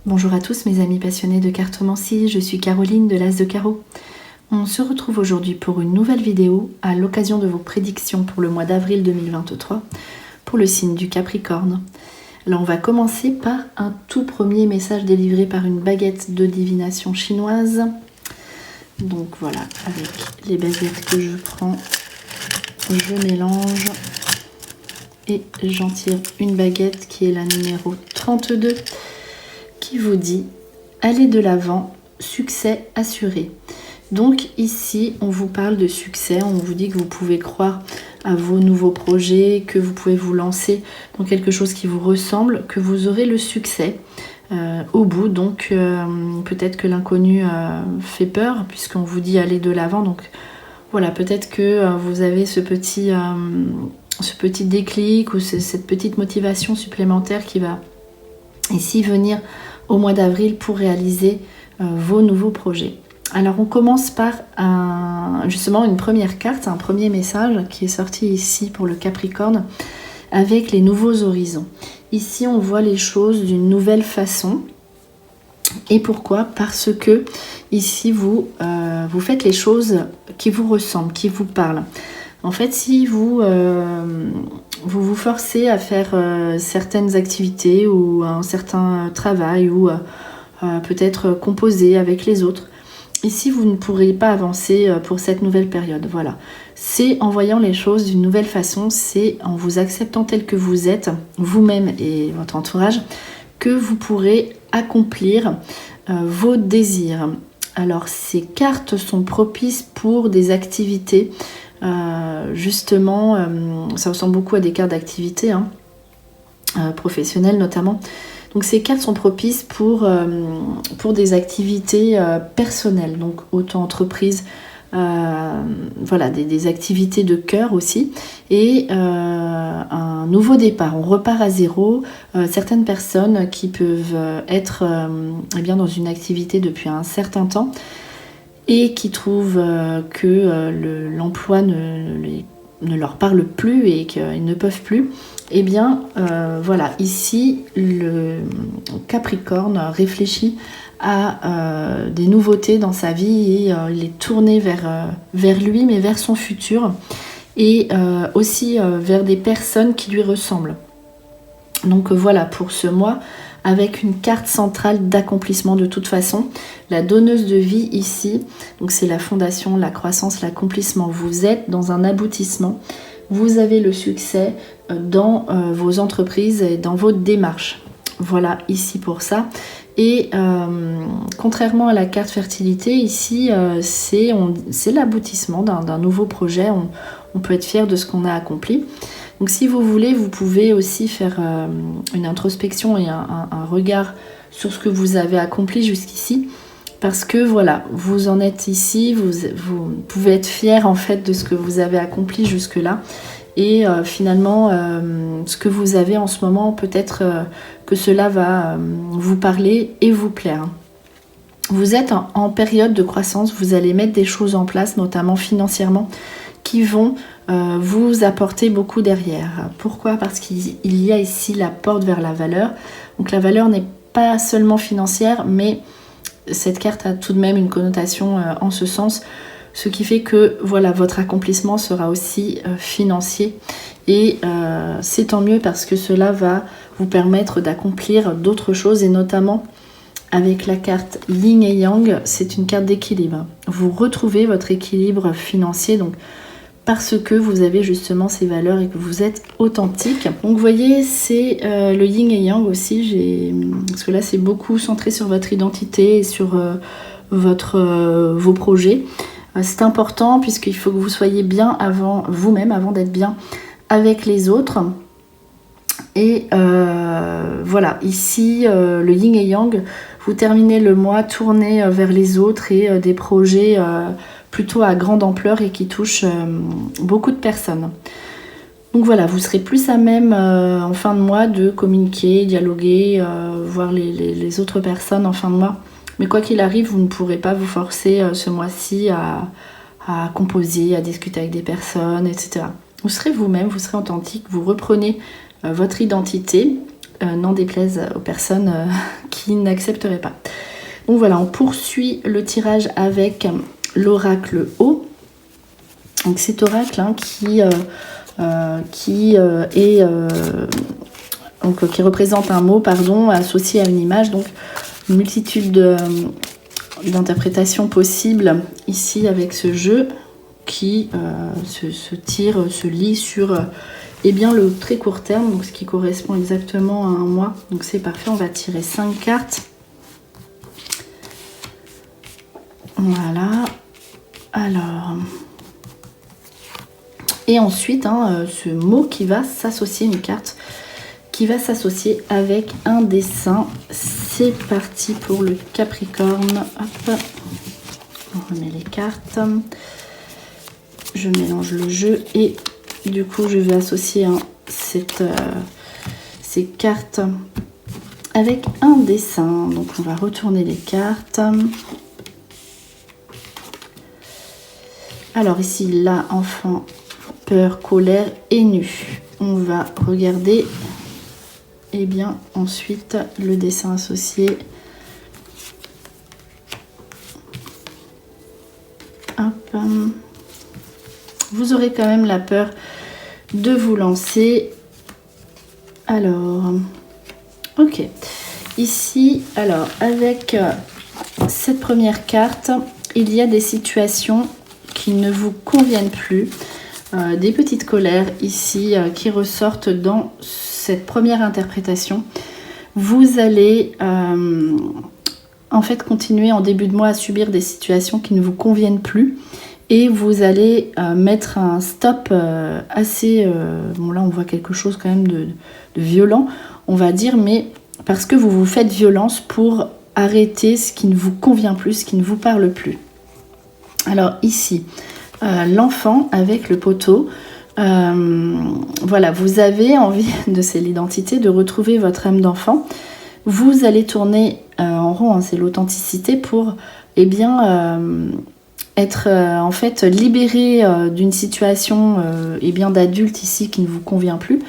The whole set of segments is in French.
Bonjour à tous mes amis passionnés de cartomancie, je suis Caroline de l'As de Carreau. On se retrouve aujourd'hui pour une nouvelle vidéo à l'occasion de vos prédictions pour le mois d'avril 2023 pour le signe du Capricorne. Alors on va commencer par un tout premier message délivré par une baguette de divination chinoise. Donc voilà, avec les baguettes que je prends, je mélange et j'en tire une baguette qui est la numéro 32 qui vous dit « Allez de l'avant, succès assuré ». Donc ici, on vous parle de succès, on vous dit que vous pouvez croire à vos nouveaux projets, que vous pouvez vous lancer dans quelque chose qui vous ressemble, que vous aurez le succès au bout. Donc peut-être que l'inconnu fait peur puisqu'on vous dit aller de l'avant. Donc voilà, peut-être que vous avez ce petit déclic ou cette petite motivation supplémentaire qui va ici venir au mois d'avril pour réaliser vos nouveaux projets. Alors on commence par justement une première carte, un premier message qui est sorti ici pour le Capricorne avec les nouveaux horizons. Ici on voit les choses d'une nouvelle façon. Et pourquoi? Parce que ici vous faites les choses qui vous ressemblent, qui vous parlent. En fait, si vous vous forcez à faire certaines activités ou un certain travail ou peut-être composer avec les autres, ici vous ne pourrez pas avancer pour cette nouvelle période. Voilà, c'est en voyant les choses d'une nouvelle façon, c'est en vous acceptant tel que vous êtes, vous-même et votre entourage, que vous pourrez accomplir vos désirs. Alors ces cartes sont propices pour des activités. Justement, ça ressemble beaucoup à des cartes d'activité professionnelles notamment. Donc ces cartes sont propices pour des activités personnelles, donc auto-entreprise, voilà, des activités de cœur aussi, et un nouveau départ. On repart à zéro. Certaines personnes qui peuvent être dans une activité depuis un certain temps et qui trouvent que l'emploi ne leur parle plus et qu'ils ne peuvent plus, eh bien voilà, ici le Capricorne réfléchit à des nouveautés dans sa vie et il est tourné vers lui, mais vers son futur et aussi vers des personnes qui lui ressemblent. Donc voilà pour ce mois, avec une carte centrale d'accomplissement de toute façon. La donneuse de vie ici, donc c'est la fondation, la croissance, l'accomplissement. Vous êtes dans un aboutissement. Vous avez le succès dans vos entreprises et dans vos démarches. Voilà ici pour ça. Et contrairement à la carte fertilité, ici c'est l'aboutissement d'un nouveau projet. On peut être fier de ce qu'on a accompli. Donc si vous voulez, vous pouvez aussi faire une introspection et un regard sur ce que vous avez accompli jusqu'ici. Parce que voilà, vous en êtes ici, vous pouvez être fier en fait de ce que vous avez accompli jusque-là. Et finalement, ce que vous avez en ce moment, peut-être que cela va vous parler et vous plaire. Vous êtes en période de croissance, vous allez mettre des choses en place, notamment financièrement, qui vont vous apporter beaucoup derrière. Pourquoi? Parce qu'il y a ici la porte vers la valeur. Donc la valeur n'est pas seulement financière, mais cette carte a tout de même une connotation en ce sens, ce qui fait que voilà, votre accomplissement sera aussi financier et c'est tant mieux parce que cela va vous permettre d'accomplir d'autres choses et notamment avec la carte Yin et Yang, c'est une carte d'équilibre. Vous retrouvez votre équilibre financier, donc parce que vous avez justement ces valeurs et que vous êtes authentique. Donc vous voyez, c'est le yin et yang aussi, parce que là c'est beaucoup centré sur votre identité et sur vos projets. C'est important puisqu'il faut que vous soyez bien vous-même avant d'être bien avec les autres. Et voilà, ici le yin et yang, vous terminez le mois tourné vers les autres et des projets plutôt à grande ampleur et qui touchent beaucoup de personnes. Donc voilà, vous serez plus à même en fin de mois de communiquer, dialoguer, voir les autres personnes en fin de mois. Mais quoi qu'il arrive, vous ne pourrez pas vous forcer ce mois-ci à composer, à discuter avec des personnes, etc. Vous serez vous-même, vous serez authentique, vous reprenez votre identité, n'en déplaise aux personnes qui n'accepteraient pas. Donc voilà, on poursuit le tirage avec l'oracle O. Donc cet oracle qui représente un mot, associé à une image, donc une multitude d'interprétations possibles ici avec ce jeu qui se lit sur le très court terme, donc ce qui correspond exactement à un mois. Donc c'est parfait, on va tirer 5 cartes. Voilà. Alors. Et ensuite, ce mot qui va s'associer, une carte qui va s'associer avec un dessin. C'est parti pour le Capricorne. Hop. On remet les cartes. Je mélange le jeu et du coup, je vais associer ces cartes avec un dessin. Donc, on va retourner les cartes. Alors ici, là, enfant, peur, colère et nu. On va regarder ensuite le dessin associé. Hop. Vous aurez quand même la peur de vous lancer. Alors, ok. Ici, alors, avec cette première carte, il y a des situations qui ne vous conviennent plus. Des petites colères ici qui ressortent dans cette première interprétation. Vous allez en fait continuer en début de mois à subir des situations qui ne vous conviennent plus et vous allez mettre un stop assez... bon là on voit quelque chose quand même de violent, on va dire, mais parce que vous vous faites violence pour arrêter ce qui ne vous convient plus, ce qui ne vous parle plus. Alors ici, l'enfant avec le poteau, voilà, vous avez envie, c'est l'identité, de retrouver votre âme d'enfant. Vous allez tourner en rond, c'est l'authenticité pour être en fait libéré d'une situation d'adulte ici qui ne vous convient plus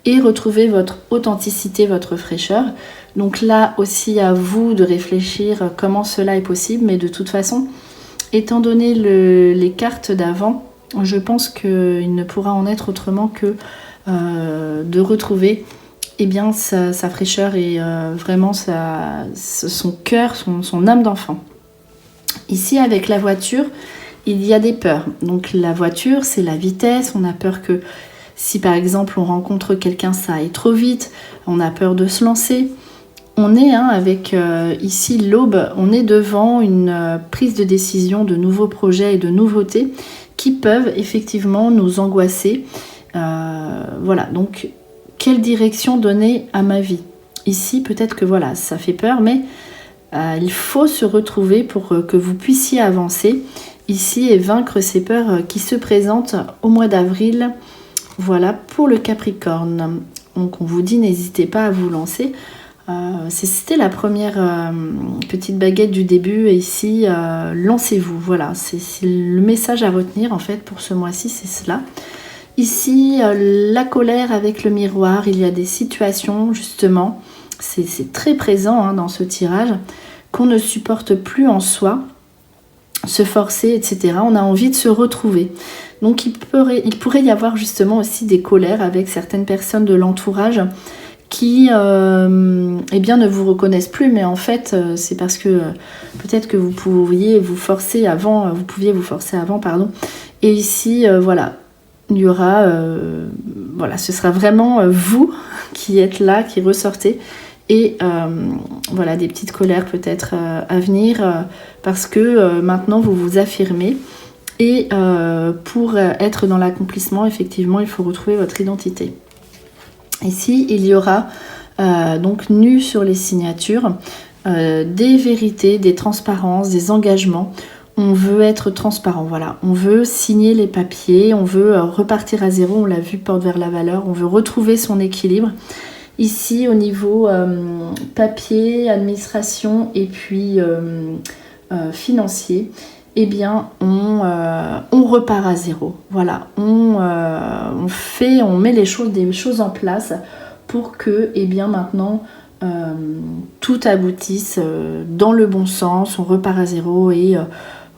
et retrouver votre authenticité, votre fraîcheur. Donc là aussi à vous de réfléchir comment cela est possible, mais de toute façon, étant donné les cartes d'avant, je pense qu'il ne pourra en être autrement que de retrouver sa fraîcheur et vraiment son cœur, son âme d'enfant. Ici, avec la voiture, il y a des peurs. Donc la voiture, c'est la vitesse. On a peur que si par exemple on rencontre quelqu'un, ça aille trop vite. On a peur de se lancer. On est avec ici l'aube, on est devant une prise de décision de nouveaux projets et de nouveautés qui peuvent effectivement nous angoisser. Voilà, donc quelle direction donner à ma vie? Ici, peut-être que voilà, ça fait peur, mais il faut se retrouver pour que vous puissiez avancer ici et vaincre ces peurs qui se présentent au mois d'avril. Voilà pour le Capricorne. Donc on vous dit, n'hésitez pas à vous lancer. C'était la première petite baguette du début et ici lancez-vous, voilà, c'est le message à retenir en fait pour ce mois-ci, c'est cela. Ici la colère avec le miroir, il y a des situations justement, c'est très présent dans ce tirage, qu'on ne supporte plus en soi, se forcer, etc. On a envie de se retrouver. Donc il pourrait y avoir justement aussi des colères avec certaines personnes de l'entourage qui ne vous reconnaissent plus, mais en fait c'est parce que peut-être que vous pouviez vous forcer avant, et ici voilà, il y aura ce sera vraiment vous qui êtes là, qui ressortez, et voilà, des petites colères peut-être à venir parce que maintenant vous vous affirmez, et pour être dans l'accomplissement, effectivement, il faut retrouver votre identité. Ici, il y aura donc nu sur les signatures, des vérités, des transparences, des engagements. On veut être transparent, voilà. On veut signer les papiers, on veut repartir à zéro, on l'a vu, porte vers la valeur, on veut retrouver son équilibre. Ici, au niveau papier, administration et puis financier, eh bien, on repart à zéro. Voilà, on met des choses en place pour que, eh bien, maintenant, tout aboutisse dans le bon sens. On repart à zéro et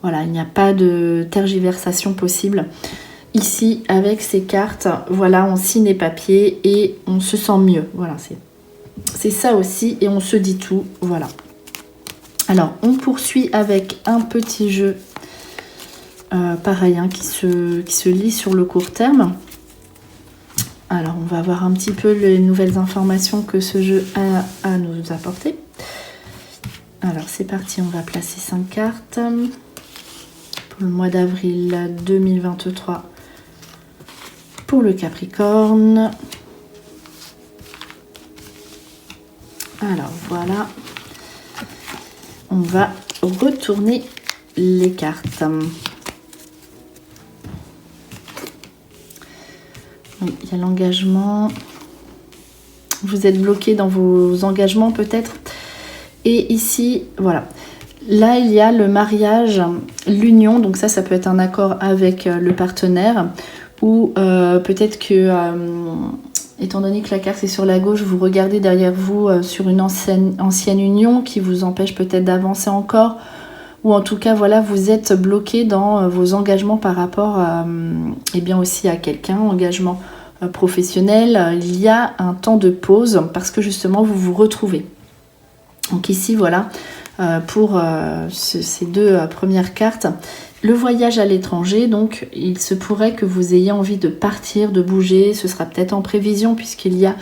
voilà, il n'y a pas de tergiversation possible. Ici, avec ces cartes, voilà, on signe les papiers et on se sent mieux. Voilà, c'est ça aussi, et on se dit tout. Voilà. Alors, on poursuit avec un petit jeu, pareil, hein, qui se lit sur le court terme. Alors, on va voir un petit peu les nouvelles informations que ce jeu a à nous apporter. Alors, c'est parti, on va placer 5 cartes pour le mois d'avril 2023 pour le Capricorne. Alors, voilà. On va retourner les cartes. Oui, il y a l'engagement. Vous êtes bloqué dans vos engagements peut-être. Et ici, voilà. Là, il y a le mariage, l'union. Donc ça peut être un accord avec le partenaire. Ou peut-être que, étant donné que la carte est sur la gauche, vous regardez derrière vous sur une ancienne union qui vous empêche peut-être d'avancer encore. Ou en tout cas, voilà, vous êtes bloqué dans vos engagements par rapport et bien aussi à quelqu'un, engagement professionnel. Il y a un temps de pause parce que justement, vous vous retrouvez. Donc ici, voilà, pour ces deux premières cartes. Le voyage à l'étranger, donc il se pourrait que vous ayez envie de partir, de bouger. Ce sera peut-être en prévision puisqu'il y a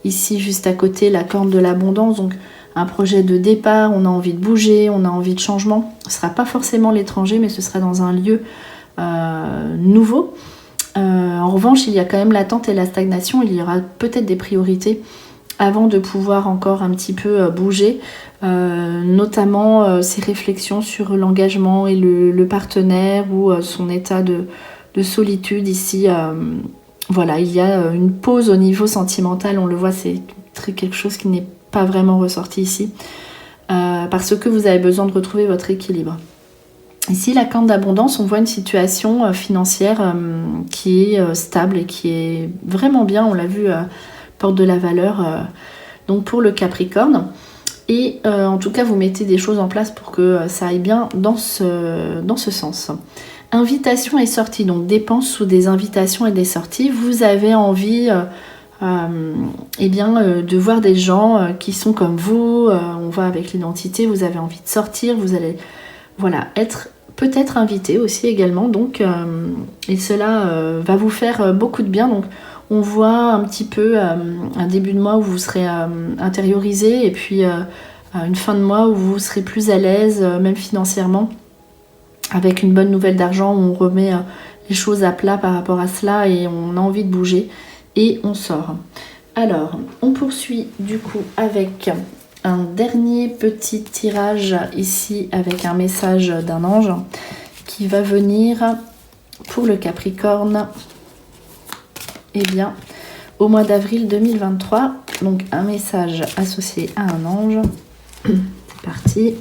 ici juste à côté la corne de l'abondance. Donc un projet de départ, on a envie de bouger, on a envie de changement. Ce ne sera pas forcément l'étranger, mais ce sera dans un lieu nouveau. En revanche, il y a quand même l'attente et la stagnation. Il y aura peut-être des priorités avant de pouvoir encore un petit peu bouger. Notamment ces réflexions sur l'engagement et le partenaire ou son état de solitude ici. Voilà, il y a une pause au niveau sentimental, on le voit, c'est quelque chose qui n'est pas vraiment ressorti ici, parce que vous avez besoin de retrouver votre équilibre. Ici, la carte d'abondance, on voit une situation financière qui est stable et qui est vraiment bien, on l'a vu, porte de la valeur donc pour le Capricorne. Et en tout cas, vous mettez des choses en place pour que ça aille bien dans ce sens. Invitation et sortie, donc dépenses sous des invitations et des sorties. Vous avez envie de voir des gens qui sont comme vous. On voit avec l'identité, vous avez envie de sortir. Vous allez être peut-être invité aussi également. Donc, et cela va vous faire beaucoup de bien. Donc, on voit un petit peu un début de mois où vous serez intériorisé et puis une fin de mois où vous serez plus à l'aise, même financièrement, avec une bonne nouvelle d'argent où on remet les choses à plat par rapport à cela et on a envie de bouger et on sort. Alors, on poursuit du coup avec un dernier petit tirage ici avec un message d'un ange qui va venir pour le Capricorne. Eh bien, au mois d'avril 2023, donc un message associé à un ange. C'est parti.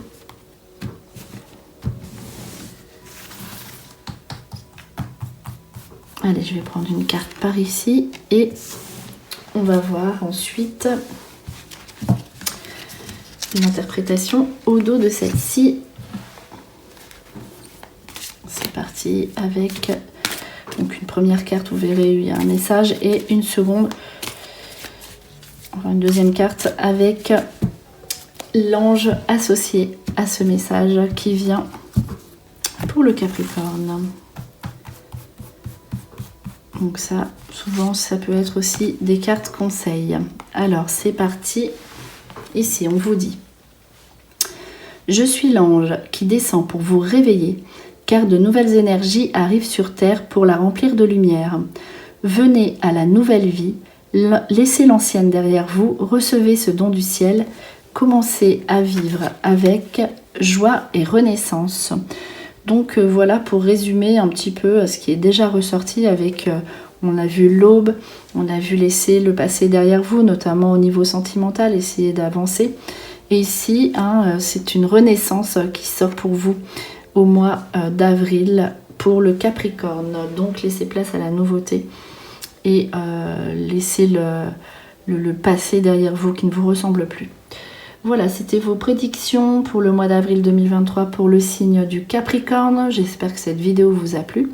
Allez, je vais prendre une carte par ici et on va voir ensuite une interprétation au dos de celle-ci. C'est parti avec... Donc une première carte, vous verrez, il y a un message et une seconde, enfin une deuxième carte avec l'ange associé à ce message qui vient pour le Capricorne. Donc ça, souvent, ça peut être aussi des cartes conseils. Alors, c'est parti. Ici, on vous dit: je suis l'ange qui descend pour vous réveiller, car de nouvelles énergies arrivent sur Terre pour la remplir de lumière. Venez à la nouvelle vie, laissez l'ancienne derrière vous, recevez ce don du ciel, commencez à vivre avec joie et renaissance. Donc voilà pour résumer un petit peu ce qui est déjà ressorti avec, On a vu l'aube, on a vu laisser le passé derrière vous, notamment au niveau sentimental, essayer d'avancer. Et ici, c'est une renaissance qui sort pour vous au mois d'avril pour le Capricorne. Donc laissez place à la nouveauté et laissez le passé derrière vous qui ne vous ressemble plus. Voilà, c'était vos prédictions pour le mois d'avril 2023 pour le signe du Capricorne. J'espère que cette vidéo vous a plu.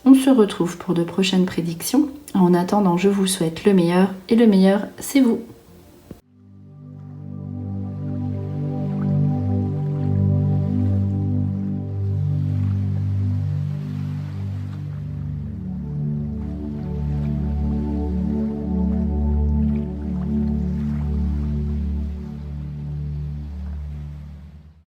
On se retrouve pour de prochaines prédictions. En attendant, je vous souhaite le meilleur et le meilleur, c'est vous.